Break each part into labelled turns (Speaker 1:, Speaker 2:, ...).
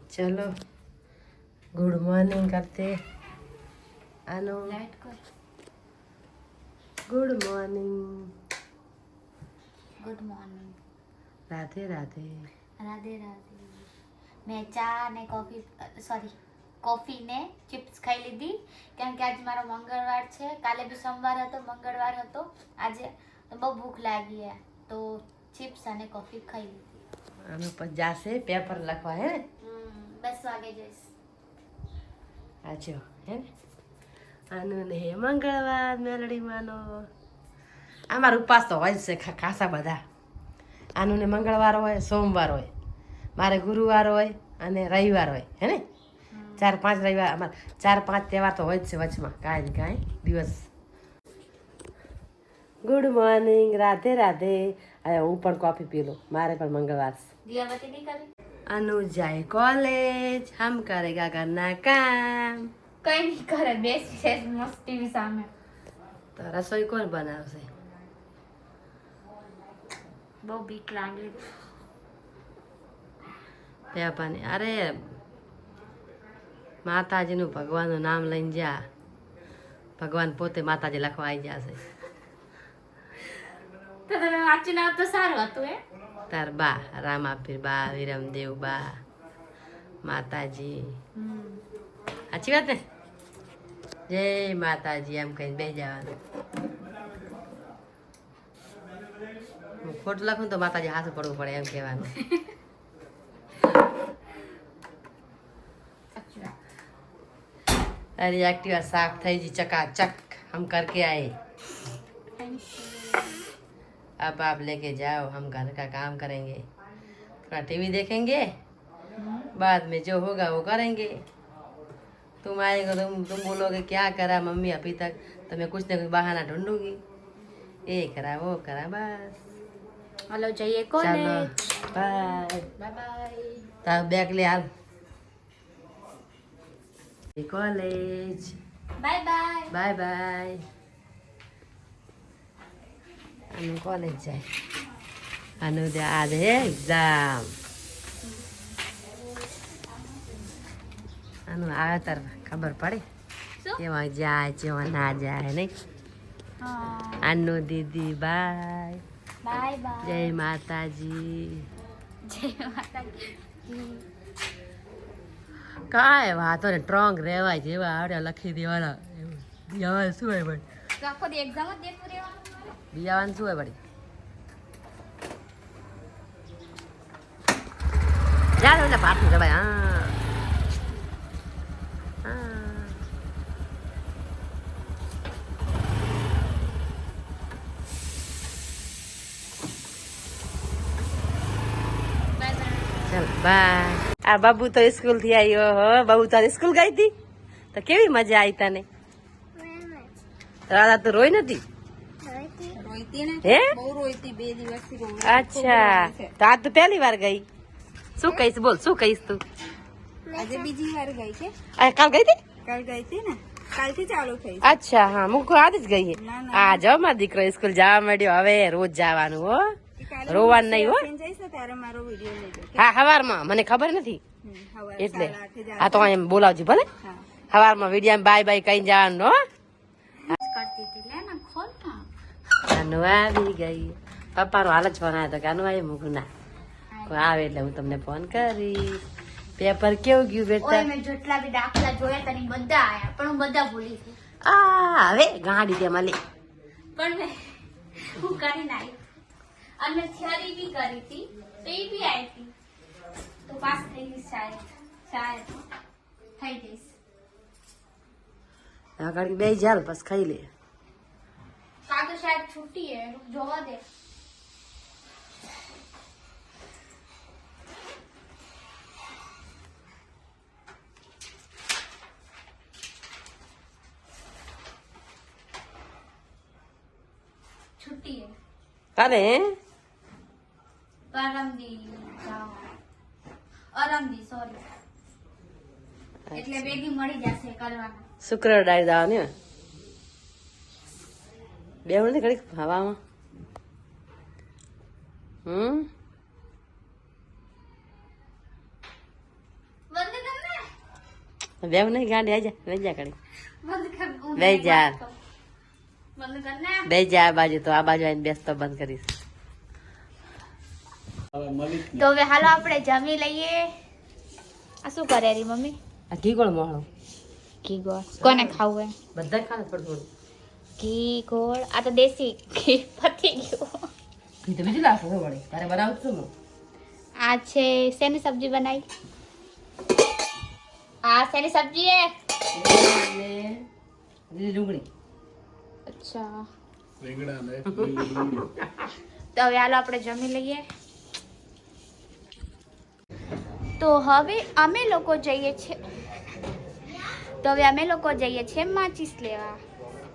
Speaker 1: चलो good morning करते अनु good morning Radhe Radhe
Speaker 2: Radhe Radhe. મેં ચા ને કોફી કોફી ને ચિપ્સ ખાઈ લીધી કેમ કે આજે મારો મંગળવાર છે. કાલે બી સોમવાર હતો, મંગળવાર હતો. આજે બહુ ભૂખ લાગી है તો ચિપ્સ અને કોફી ખાઈ લીધી.
Speaker 1: अनु पर जासे पेपर लखवा है
Speaker 2: 10 વાગે જઈશ.
Speaker 1: आजो है अनु ने मंगलवार मेलडी मानो आमार उपास तो होय छे खासा बधा. आनु ने मंगलवार होय, सोमवार होय, मारे गुरुवार होय अने रविवार होय है ने 4-5 रविवार अमार 4-5 तहेवार तो होय छे वचमां काई ने काई दिवस. Good morning Radhe Radhe. आया हूँ पण कॉफी पी लो मारे पण मंगलवार.
Speaker 2: दियावती नहीं करे
Speaker 1: अनु जाए कॉलेज, हम करेगा करना काम.
Speaker 2: कई नहीं करे बेसी છે મસ્ત ટીવી સામે.
Speaker 1: तो रसोई कौन बनावશે?
Speaker 2: બહુ બીક લાગે.
Speaker 1: પેપાને અરે માતાજીનું ભગવાનનું નામ લઈને જા, ભગવાન પોતે માતાજી લખવા આવી જશે.
Speaker 2: તો તમે વાંચીને આવ તો સારું હતું એ.
Speaker 1: તાર બા રામાપીર બા, વિરમદેવ બા, માતાજી. સાચી વાત ને? જય માતાજી એમ કહીને બેસી જવાનું. હું ખોટું લખું તો માતાજી હાથું પડવું પડે એમ કહેવાનું. अरे एक्टिवा साफ થઈ जी चकाचक हम करके आए. अब आप लेके जाओ, हम घर का काम करेंगे, थोड़ा टीवी देखेंगे, बाद में जो होगा वो करेंगे. तुम आएगा तुम बोलोगे क्या करा मम्मी अभी तक, तो मैं कुछ न कुछ बहाना ढूंढूंगी. ये करा वो करा बस.
Speaker 2: हेलो जइए
Speaker 1: चलो
Speaker 2: कॉलेज.
Speaker 1: Bye
Speaker 2: bye bye.
Speaker 1: तार बैग ले हाल. College
Speaker 2: bye bye.
Speaker 1: Bye bye. Anu college जाए. अनु दे आज है एग्जाम. अनु आया तर खबर पड़े केवा जाए केवा ना जाए नहीं.
Speaker 2: हाँ
Speaker 1: अनु दीदी बाय.
Speaker 2: Bye bye.
Speaker 1: जय माता जी.
Speaker 2: जय माता दी.
Speaker 1: કાંઈ વાતો ને ટ્રોંગ રહેવાય જેવા આવડે લખી દેવાના. બિયાવાનું શું હોય વળી?
Speaker 2: તો આખો દી એક્ઝામ જ દેતું રહેવાનું.
Speaker 1: બિયાવાનું શું હોય વળી? યાર એટલે પાછું જવાય. હા હા
Speaker 2: બાય બાય.
Speaker 1: ચાલ બાય. આ બાબુ તો સ્કૂલ થી આવ્યો. હો બાબુ તારી સ્કૂલ ગઈ હતી તો કેવી મજા આવી તને? રાધા તો રોઈ નથી? હે અચ્છા તો આજ તો પહેલી વાર ગઈ. શું કહીશ બોલ, શું કહીશ તું?
Speaker 3: આજે બીજી વાર ગઈ કે
Speaker 1: કાલ ગઈ હતી?
Speaker 3: કાલ ગઈ હતી ને, કાલથી ચાલુ થઈ.
Speaker 1: અચ્છા હા મુક આજ જ ગઈ. આ જાઓ મારો દીકરો સ્કૂલ જવા માંડ્યો, હવે રોજ જવાનું હો, રોવાનું નહીં હો.
Speaker 3: જઈશ ને ત્યારે મારો વિડીયો લેજો.
Speaker 1: હા સવારમાં મને ખબર નથી
Speaker 3: સવારે
Speaker 1: એટલે
Speaker 3: 8:30
Speaker 1: આ તો એમ બોલાવજો ભલે.
Speaker 3: હા.
Speaker 1: સવારમાં વિડીયો બાય બાય કઈ જવાનું હો.
Speaker 2: કરતી હતી લે ના ખોલ ના.
Speaker 1: અનુ આવી ગઈ. પપ્પાનો હાલ જ ફોન આવ્યો હતો કે અનુ આવી મૂકું ના કોઈ આવે એટલે હું તમને ફોન કરીશ. પેપર કેવું ગયું
Speaker 2: ઓય
Speaker 1: બેટા?
Speaker 2: મેં જેટલા બી દાખલા જોયા તને બધા આયા પણ હું બધા ભૂલી ગઈ.
Speaker 1: આ હવે ગાડી દે મળી.
Speaker 2: પણ મેં હું કરી નાખી અને થિયરી બી કરી હતી તો એ બી આવી હતી તો પાસ થઈ ગઈ. શાયદ થઈ જઈશ.
Speaker 1: આગળ બે જાલ બસ ખાઈ લે.
Speaker 2: કાં તો શાયદ છૂટી હે જોવા દે. छुट्टी है
Speaker 1: અરે
Speaker 2: પરમદી અરમદી સોરી એટલે બે દી મળી જશે કરવાના.
Speaker 1: શુક્ર ડાય જવાની બે નથી ઘડી હવામાં. બેવ નહીં ગાંડી આજા લઈ જા કરી
Speaker 2: બંધ કર
Speaker 1: બે જા
Speaker 2: બંધ કર ને
Speaker 1: બે જા આ બાજુ તો આ બાજુ આવીને બેસતો બંધ કરીશ.
Speaker 2: તો હવે હાલો આપણે જમી લઈએ. આ શું કરે રી મમ્મી?
Speaker 1: આ ઘી ગોળ મોહળો
Speaker 2: ઘી ગોળ કોને ખાવું હે?
Speaker 1: બધા ખાને થોડું થોડું
Speaker 2: ઘી ગોળ આ તો દેશી ઘી પતી ગયું.
Speaker 1: ઘી તો બીજું લાવશો વળી તારે બનાવું છું હું.
Speaker 2: આ છે શેની સબ્જી બનાવી? આ શેની સબ્જી હે?
Speaker 1: લીલી ડુંગળી.
Speaker 2: અચ્છા તો હવે હાલો આપણે જમી લઈએ. તો હવે અમે લોકો જઈએ છીએ માચીસ લેવા.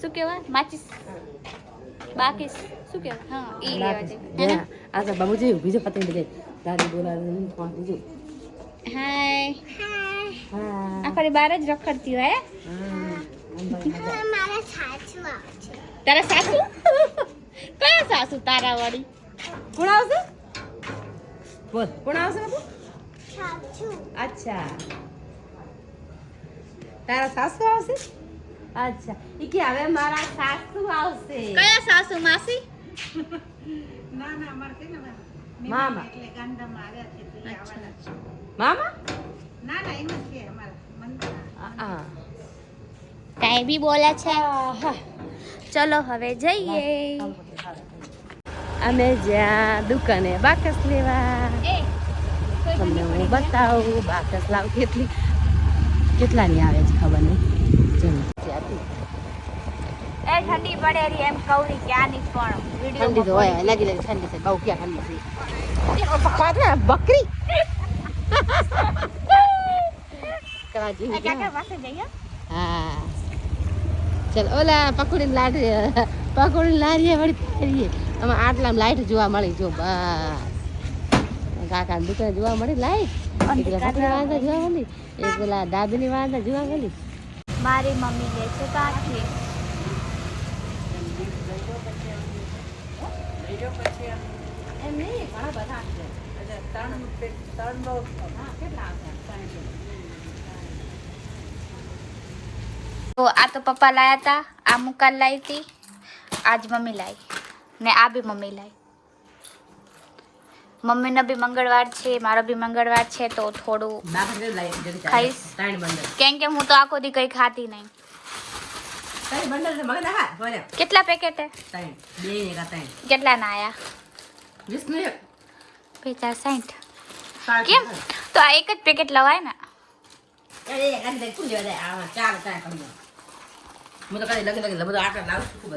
Speaker 2: શું કહેવાય? માચીસ બાકી શું કહેવાય? હા ઈ લેવા જઈએ.
Speaker 1: આ તો બાબુજી બીજો પતંગ લઈ દાદી બોલાવે કોણ બીજું.
Speaker 2: હાય
Speaker 1: હા
Speaker 2: આખરી બાર જ રખડતી હોય. તારા સાસુ કયા સાસુ તારા વળી?
Speaker 1: કોણ આવશે? બોલ કોણ આવશે બાપુ? અચ્છા તારા સાસુ આવશે? અચ્છા ઈ કે હવે મારા સાસુ આવશે.
Speaker 2: કયા સાસુ? માસી?
Speaker 1: મામા મામા
Speaker 2: કઈ બી બોલે છે. ચલો હવે જઈએ.
Speaker 1: અમે જ્યાં દુકાને બાકસ લેવા તમને હું બતાવું બાકસ લાવ કેટલાની આવે છે ખબર નહીં.
Speaker 2: એ ઠંડી પડે રી એમ કૌરી ક્યાંની પણ
Speaker 1: ઠંડી તો હોય લાગી ઠંડી છે બહુ ક્યાં ઠંડી છે બકરી કરાજી
Speaker 2: કાકા પાસે જઈએ.
Speaker 1: હા ચલ ઓલા પકોડી લારીએ વળી ફેરીએ આમાં આટલામાં લાઈટ જોવા મળી જો બસ કાકા દુકાન જોવા મળી લાઈટ એક પેલા પકડી વાંધા જોવા મળી એક પેલા દાદીની વાંધા જોવા મળી.
Speaker 2: મારી મમ્મી લે છે કાઠી.
Speaker 1: એમ નહીં ઘણા બધા છે ત્રણ કેટલા
Speaker 2: તો આ તો પપ્પા લાયા હતા. આ મુકાલ લાવી હતી. આજ મમ્મી લાવી ને આ બી મમ્મી લાવી. મમ્મીનો બી મંગળવાર છે મારો બી મંગળવાર છે તો થોડું ખાઈશ કેમ કે હું તો આખો દી કઈ ખાતી નહીં. કેટલા પેકેટ હે? કેટલા ના આયા? 50-60. કેમ તો આ એક જ પેકેટ લવાય ને?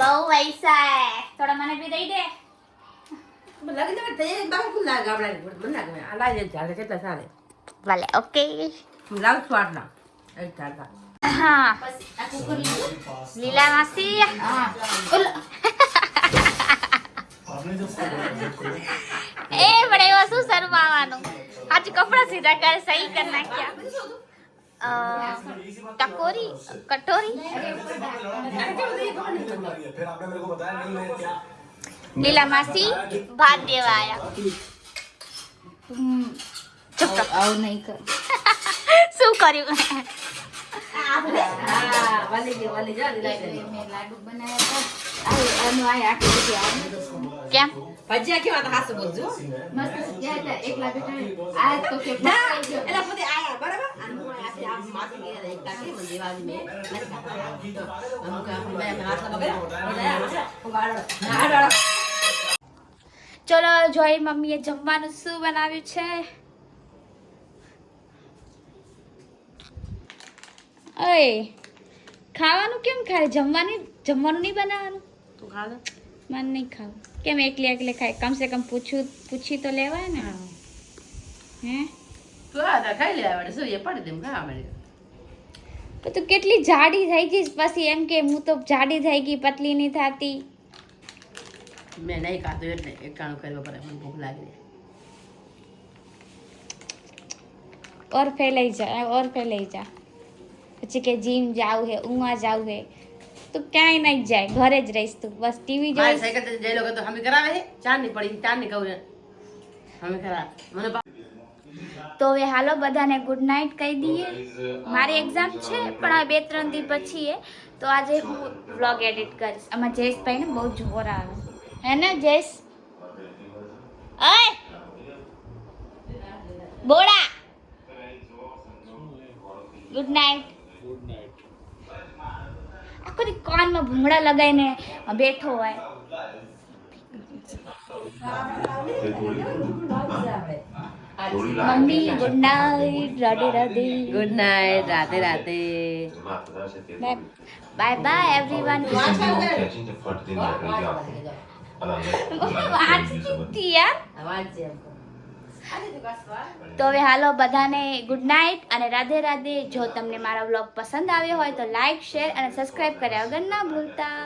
Speaker 2: બહુ પૈસા હે થોડા મને બી દઈ દે. ભલે ઓકે. હા લીલા માસી એ બડે એવો શું શરમાવાનું? આજે કપડા સીધા કરે સહી કરી નાખ્યા. ટકોરી કટોરી લીલા માસી ભાત દેવા આયા. ચૂપ રહો. આવું નહીં કર. શું કર્યું? કેમ
Speaker 1: ભજીયા કેવા હતા હાસુ બોલજો મસ્ત ગયા હતા એકલા બેઠા આ તો કે એલા પોતે આયા બરાબર અને હું આથી આ માથે ગયા એક તાકે મને દેવાજી મે નથી ખાતા હું કે આપણે બે હાથ લગાડ્યા
Speaker 2: ચલો જોઈ મમ્મીએ જમવાનું શું બનાવ્યું છે. ઓય ખાવાનું કેમ ખાય? જમવાનું નહીં બનાવવાનું?
Speaker 1: તું ખા લે.
Speaker 2: મને નહીં ખાવું. કેમ એકલે ખાય? કમ સે કમ પૂછી તો લેવાય ને. હે
Speaker 1: તું આ ખાઈ લે આવડે શું એ પડી દેમ ખાવા મળે.
Speaker 2: તો કેટલી જાડી થઈ ગઈ પછી એમ કે હું તો જાડી થઈ ગઈ પતલી નહીં થતી.
Speaker 1: મેં નહીં ખાતું એટલે એકાણું કરવું પડે મને ભૂખ લાગી.
Speaker 2: और फैलाई जा પછી કે જીમ જાવું હે ઊંઘા જાવું હે તો ક્યાંય નહીં જાય ઘરે જ રહીશ તું બસ ટીવી
Speaker 1: મારી
Speaker 2: જોઈશ.
Speaker 1: સાયકલ જે લોકો તો હમી કરાવે છે ચાર ની પડી ચાર ની કહું હમી કરા મને
Speaker 2: તો હવે હાલો બધાને ગુડ નાઇટ કહી દઈએ. મારી એક્ઝામ છે પણ હવે 2-3 દી પછી તો આજે હું વ્લોગ એડિટ કરીશ. આમાં જયેશભાઈને બહુ જોર આવે હે ને જયેશ? ઓય બોડા ગુડ નાઇટ. આખો દી કાનમાં ભૂંગળા લગાવીને બેઠો હોય. Mummy good night, Radhe Radhe.
Speaker 1: Good night, Radhe Radhe.
Speaker 2: Bye bye everyone. તો હવે હાલો બધાને ગુડ નાઇટ અને રાધે રાધે. જો તમને મારો વ્લોગ પસંદ આવ્યો હોય તો લાઈક, શેર અને સબસ્ક્રાઇબ કર્યા વગર ના ભૂલતા.